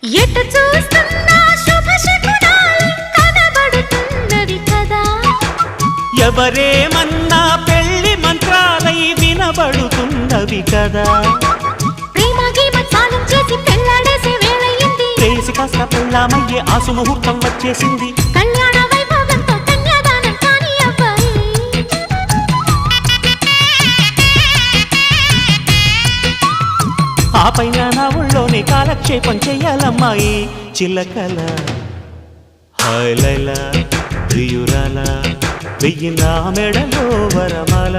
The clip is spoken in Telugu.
ఎటు చూస్తున్నా శుభశకునాలు కనబడుతున్నవి కదా. ఎవరేమన్నా పెళ్లి మంత్రాలై వినబడుతున్నవి కదా. ప్రేమ గీమ చాలం చేసి పెళ్ళాడేసే వేళయింది. చేసి కాస్త పెళ్ళామయ్యే ఆసు ముహూర్తం వచ్చేసింది. కళ్యాణ వైభోగంతో కన్యాదానం కాని అబ్బాయి. ఆ పైన నా ఊళ్ళోనే కాలక్షేపం చెయ్యాలమ్మాయి. చిల్లకల హాయ్ లైలా ప్రియురాల వెయ్యి నా మెడలో వరమాల.